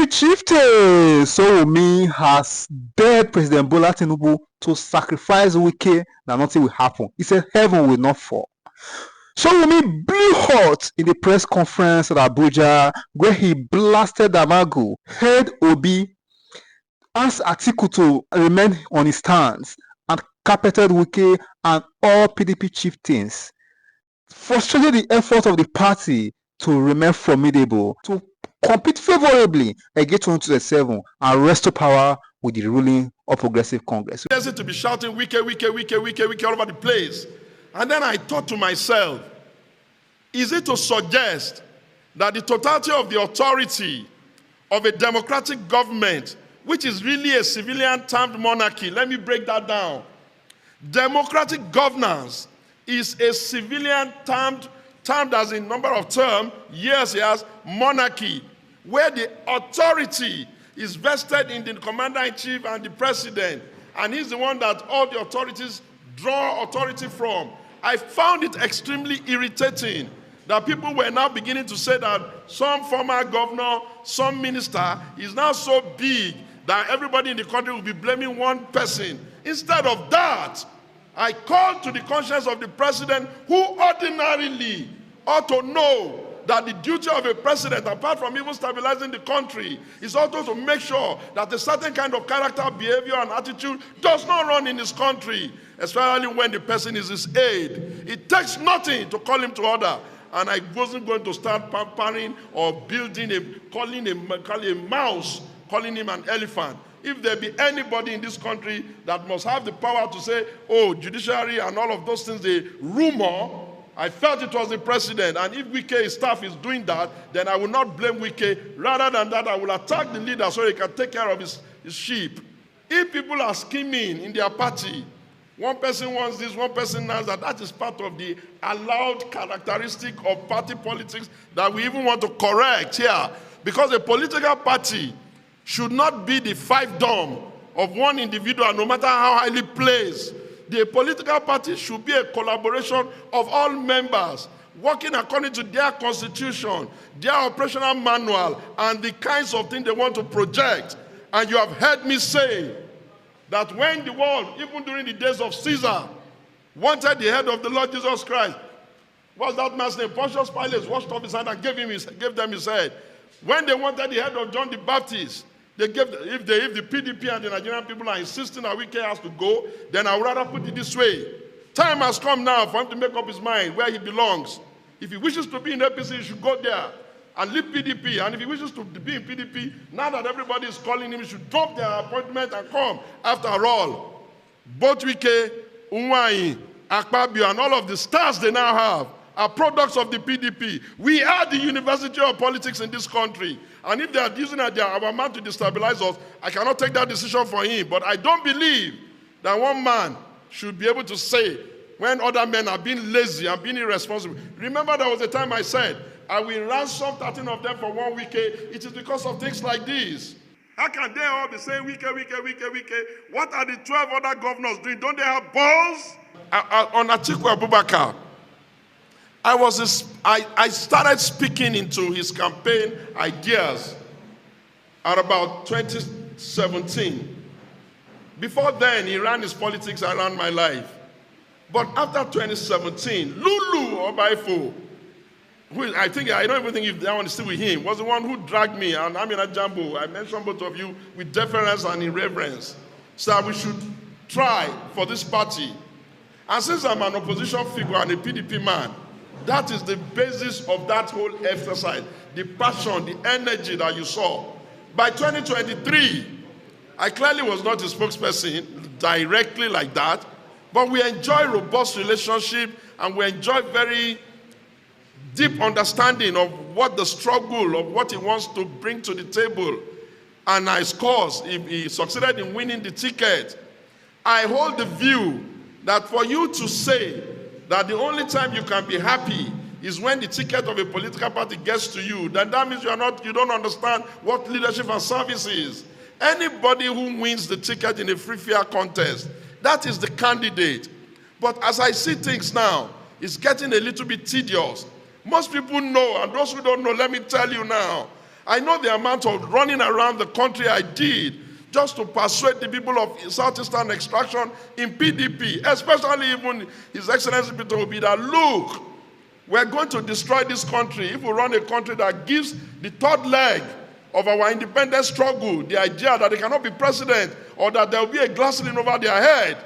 PDP chieftain Sowunmi has begged President Bola Tinubu to sacrifice Wike that nothing will happen. He said heaven will not fall. Sowunmi blew hot in the press conference at Abuja where he blasted Amaewhule, heard Obi, asked Atiku to remain on his stance, and carpeted Wike and all PDP chieftains, frustrated the effort of the party to remain formidable, to compete favorably against 2027 and restore power with the ruling of Progressive Congress. To be shouting Wike, Wike, Wike, Wike, Wike all over the place. And then I thought to myself, is it to suggest that the totality of the authority of a democratic government, which is really a civilian-termed monarchy, let me break that down. Democratic governance is a civilian-termed as in number of terms, years, monarchy, where the authority is vested in the commander-in-chief and the president, and he's the one that all the authorities draw authority from. I found it extremely irritating that people were now beginning to say that some former governor, some minister is now so big that everybody in the country will be blaming one person. Instead of that, I call to the conscience of the president, who ordinarily ought to know that the duty of a president, apart from even stabilizing the country, is also to make sure that a certain kind of character, behavior, and attitude does not run in this country, especially when the person is his aide. It takes nothing to call him to order. And I wasn't going to start pampering or building calling a mouse, calling him an elephant. If there be anybody in this country that must have the power to say, oh, judiciary and all of those things, the rumor, I felt it was the president. And if Wike's staff is doing that, then I will not blame Wike. Rather than that, I will attack the leader so he can take care of his sheep. If people are scheming in their party, one person wants this, one person wants that, that is part of the allowed characteristic of party politics that we even want to correct here. Because a political party should not be the fiefdom of one individual, no matter how highly placed. The political party should be a collaboration of all members, working according to their constitution, their operational manual, and the kinds of things they want to project. And you have heard me say that when the world, even during the days of Caesar, wanted the head of the Lord Jesus Christ, what's that man's name? Pontius Pilate washed off his hand and gave them his head. When they wanted the head of John the Baptist, they gave, if the PDP and the Nigerian people are insisting that Wike has to go, then I would rather put it this way. Time has come now for him to make up his mind where he belongs. If he wishes to be in APC, he should go there and leave PDP. And if he wishes to be in PDP, now that everybody is calling him, he should drop their appointment and come. After all, both Wike, Unwai, Akpabio, and all of the stars they now have are products of the PDP. We are the university of politics in this country. And if they are using our man to destabilize us, I cannot take that decision for him. But I don't believe that one man should be able to say when other men are being lazy and being irresponsible. Remember there was a time I said, I will ransom 13 of them for 1 week. It is because of things like this. How can they all be saying Wike, Wike, Wike, Wike? What are the 12 other governors doing? Don't they have balls? On Atiku Abubakar, I started speaking into his campaign ideas at about 2017. Before then, he ran his politics around my life. But after 2017, Lulu Obaifo, who I don't even think if that one is still with him, was the one who dragged me, and Nnamdi, I mentioned both of you with deference and irreverence, so we should try for this party. And since I'm an opposition figure and a PDP man, that is the basis of that whole exercise, the passion, the energy that you saw. By 2023, I clearly was not a spokesperson directly like that, but we enjoy robust relationship and we enjoy very deep understanding of what the struggle, of what he wants to bring to the table. And his cause, if he succeeded in winning the ticket, I hold the view that for you to say that the only time you can be happy is when the ticket of a political party gets to you, then that means you don't understand what leadership and service is. Anybody who wins the ticket in a free fair contest, that is the candidate. But as I see things now, it's getting a little bit tedious. Most people know, and those who don't know, let me tell you now, I know the amount of running around the country I did just to persuade the people of Southeastern extraction in PDP, especially even His Excellency Peter Obi, that look, we're going to destroy this country if we run a country that gives the third leg of our independence struggle the idea that they cannot be president or that there will be a glass ceiling over their head.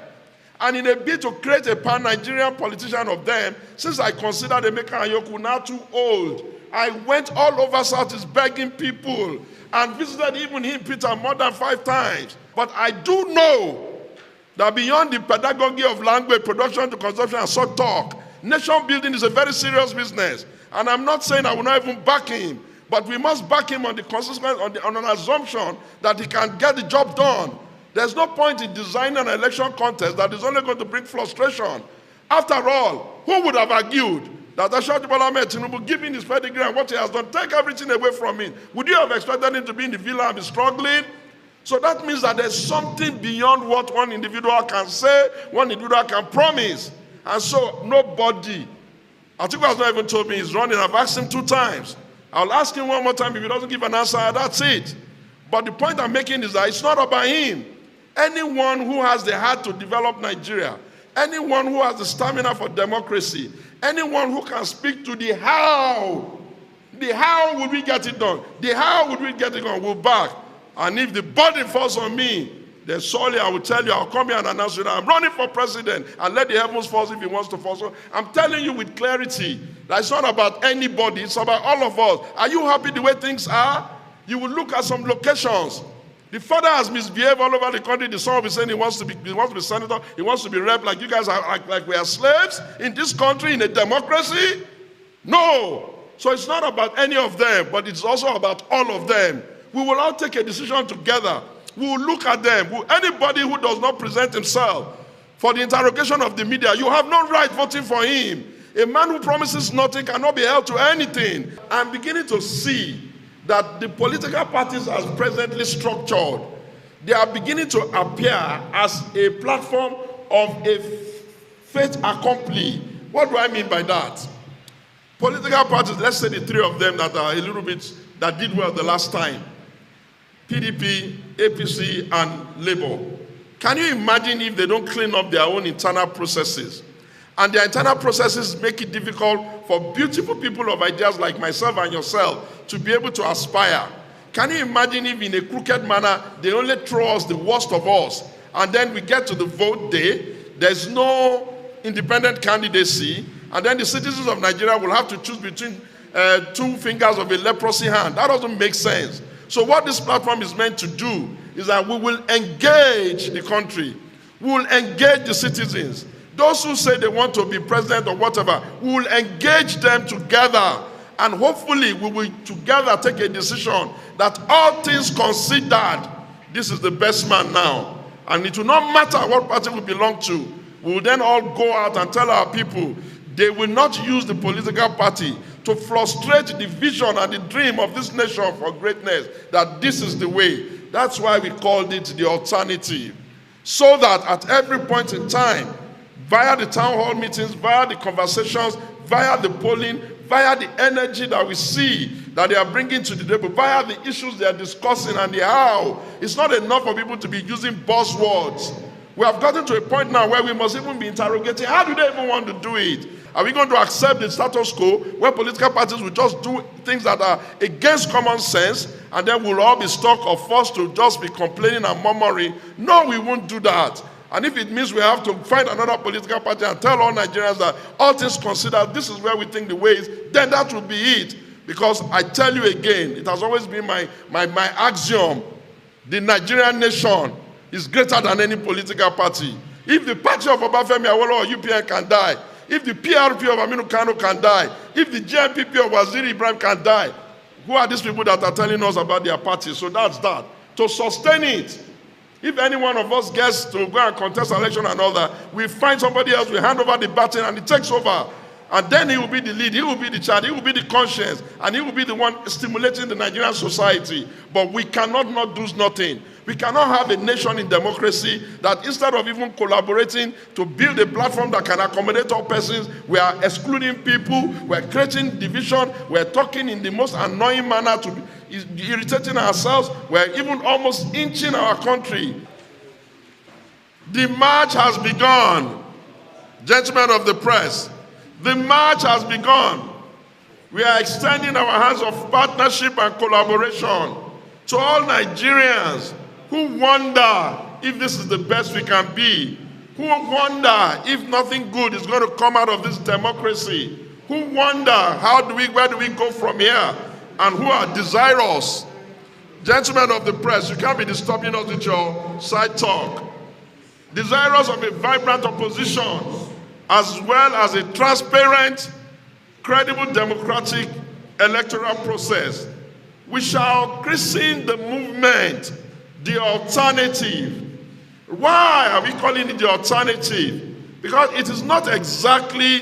And in a bid to create a pan-Nigerian politician of them, since I considered Emeka Anyaoku now too old, I went all over Southeast begging people and visited even him, Peter, more than 5 times. But I do know that beyond the pedagogy of language, production to consumption and so talk, nation building is a very serious business. And I'm not saying I will not even back him, but we must back him on the consequence, on an assumption that he can get the job done. There's no point in designing an election contest that is only going to bring frustration. After all, who would have argued that Asue Ighodalo Tinubu, given his pedigree and what he has done, take everything away from him? Would you have expected him to be in the villa and be struggling? So that means that there's something beyond what one individual can say, one individual can promise. And so nobody, Atiku has not even told me he's running. I've asked him 2 times. I'll ask him one more time. If he doesn't give an answer, that's it. But the point I'm making is that it's not about him. Anyone who has the heart to develop Nigeria, anyone who has the stamina for democracy, anyone who can speak to the how would we get it done? The how would we get it done? We'll back. And if the burden falls on me, then surely I will tell you, I'll come here and announce you that I'm running for president and let the heavens fall if he wants to fall. So I'm telling you with clarity that it's not about anybody, it's about all of us. Are you happy the way things are? You will look at some locations. The father has misbehaved all over the country. The son will be saying he wants to be senator, he wants to be rep, like you guys are like we are slaves in this country, in a democracy. No. So it's not about any of them, but it's also about all of them. We will all take a decision together. We will look at them. Anybody who does not present himself for the interrogation of the media, you have no right voting for him. A man who promises nothing cannot be held to anything. I'm beginning to see that the political parties as presently structured, they are beginning to appear as a platform of a fait accompli. What do I mean by that? Political parties, let's say the 3 of them that are a little bit, that did well the last time. PDP, APC, and Labour. Can you imagine if they don't clean up their own internal processes? And their internal processes make it difficult for beautiful people of ideas like myself and yourself to be able to aspire. Can you imagine if in a crooked manner, they only throw us the worst of us, and then we get to the vote day, there's no independent candidacy, and then the citizens of Nigeria will have to choose between 2 fingers of a leprosy hand? That doesn't make sense. So what this platform is meant to do is that we will engage the country. We will engage the citizens. Those who say they want to be president or whatever, we will engage them together. And hopefully we will together take a decision that all things considered, this is the best man now. And it will not matter what party we belong to. We will then all go out and tell our people they will not use the political party to frustrate the vision and the dream of this nation for greatness, that this is the way. That's why we called it the alternative. So that at every point in time, via the town hall meetings, via the conversations, via the polling, via the energy that we see that they are bringing to the table, via the issues they are discussing and the how, it's not enough for people to be using buzzwords. We have gotten to a point now where we must even be interrogating, how do they even want to do it? Are we going to accept the status quo where political parties will just do things that are against common sense, and then we'll all be stuck or forced to just be complaining and murmuring? No, we won't do that. And if it means we have to find another political party and tell all Nigerians that all things considered, this is where we think the way is, then that will be it. Because I tell you again, it has always been my axiom, the Nigerian nation is greater than any political party. If the party of Obafemi Awolowo or UPN can die, if the PRP of Aminu Kanu can die, if the JNPP of Waziri Ibrahim can die, who are these people that are telling us about their party? So that's that. To sustain it, if any one of us gets to go and contest election and all that, we find somebody else, we hand over the baton and he takes over. And then he will be the lead, he will be the child, he will be the conscience, and he will be the one stimulating the Nigerian society. But we cannot not do nothing. We cannot have a nation in democracy that instead of even collaborating to build a platform that can accommodate all persons, we are excluding people, we are creating division, we are talking in the most annoying manner to be irritating ourselves, we are even almost inching our country. The march has begun. Gentlemen of the press, the march has begun. We are extending our hands of partnership and collaboration to all Nigerians who wonder if this is the best we can be, who wonder if nothing good is going to come out of this democracy, who wonder where do we go from here, and who are desirous. Gentlemen of the press, you can't be disturbing us with your side talk. Desirous of a vibrant opposition, as well as a transparent, credible democratic electoral process. We shall christen the movement the alternative. Why are we calling it the alternative? Because it is not exactly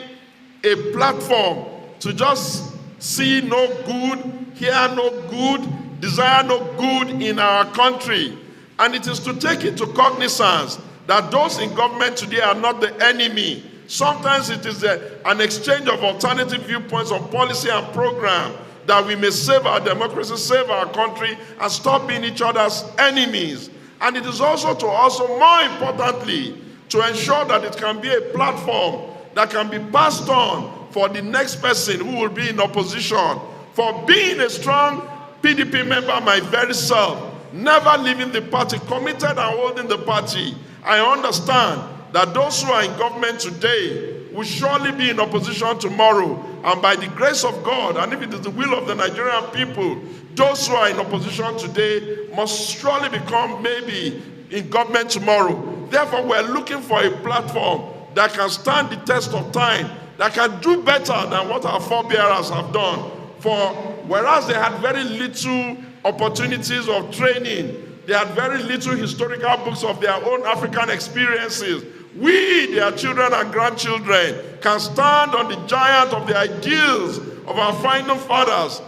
a platform to just see no good, hear no good, desire no good in our country. And it is to take into cognizance that those in government today are not the enemy. Sometimes it is an exchange of alternative viewpoints on policy and program that we may save our democracy, save our country, and stop being each other's enemies. And it is also more importantly, to ensure that it can be a platform that can be passed on for the next person who will be in opposition. For being a strong PDP member, my very self, never leaving the party, committed and holding the party, I understand that those who are in government today will surely be in opposition tomorrow. And by the grace of God, and if it is the will of the Nigerian people, those who are in opposition today must surely become maybe in government tomorrow. Therefore, we're looking for a platform that can stand the test of time, that can do better than what our forebearers have done. For whereas they had very little opportunities of training, they had very little historical books of their own African experiences, we, their children and grandchildren, can stand on the giant of the ideals of our founding fathers,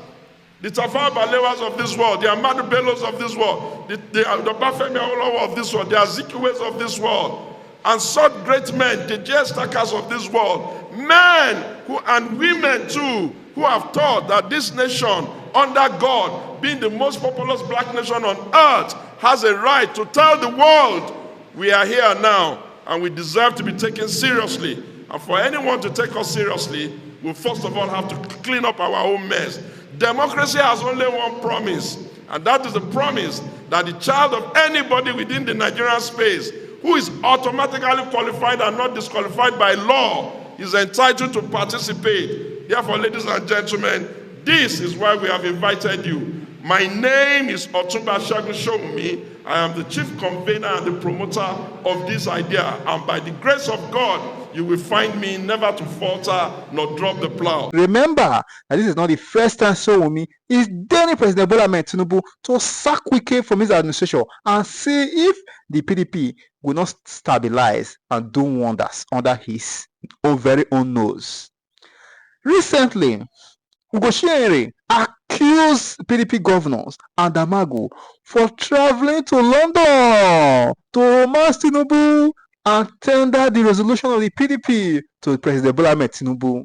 the Tafawa Balewas of this world, the Ahmadu Bellos of this world, the Bafemi Awolowo of this world, the Azikiwes of this world, and such great men, the J-Stackers of this world, men and women too, who have taught that this nation, under God, being the most populous black nation on earth, has a right to tell the world, we are here now, and we deserve to be taken seriously. And for anyone to take us seriously, we first of all have to clean up our own mess. Democracy has only one promise, and that is the promise that the child of anybody within the Nigerian space who is automatically qualified and not disqualified by law is entitled to participate. Therefore, ladies and gentlemen, this is why we have invited you. My name is Otunba Sowunmi. I am the chief convener and the promoter of this idea, and by the grace of God, you will find me never to falter nor drop the plow. Remember that this is not the first time Sowunmi is daring President Bola Ahmed Tinubu to sack Wike from his administration and see if the PDP will not stabilize and do wonders under his very own nose. Recently, Oko-Jumbo accused PDP governors and Damagu for traveling to London to romance Tinubu and tender the resolution of the PDP to President Bola Ahmed Tinubu.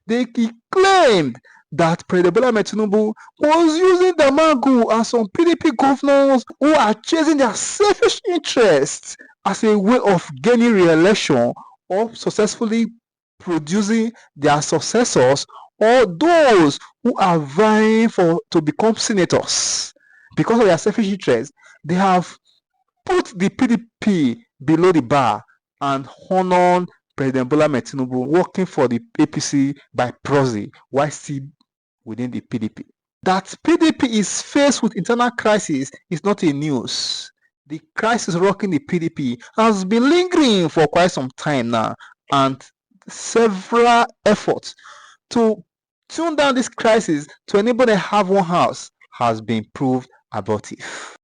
He claimed that President Bola Ahmed Tinubu was using Damagu and some PDP governors who are chasing their selfish interests as a way of gaining re-election or successfully producing their successors or those who are vying to become senators. Because of their selfish interests, they have put the PDP below the bar and honored President Bola Ahmed Tinubu working for the APC by proxy while still within the PDP. That PDP is faced with internal crisis is not a news. The crisis rocking the PDP has been lingering for quite some time now, and several efforts to tune down this crisis to enable them have one house has been proved abortive.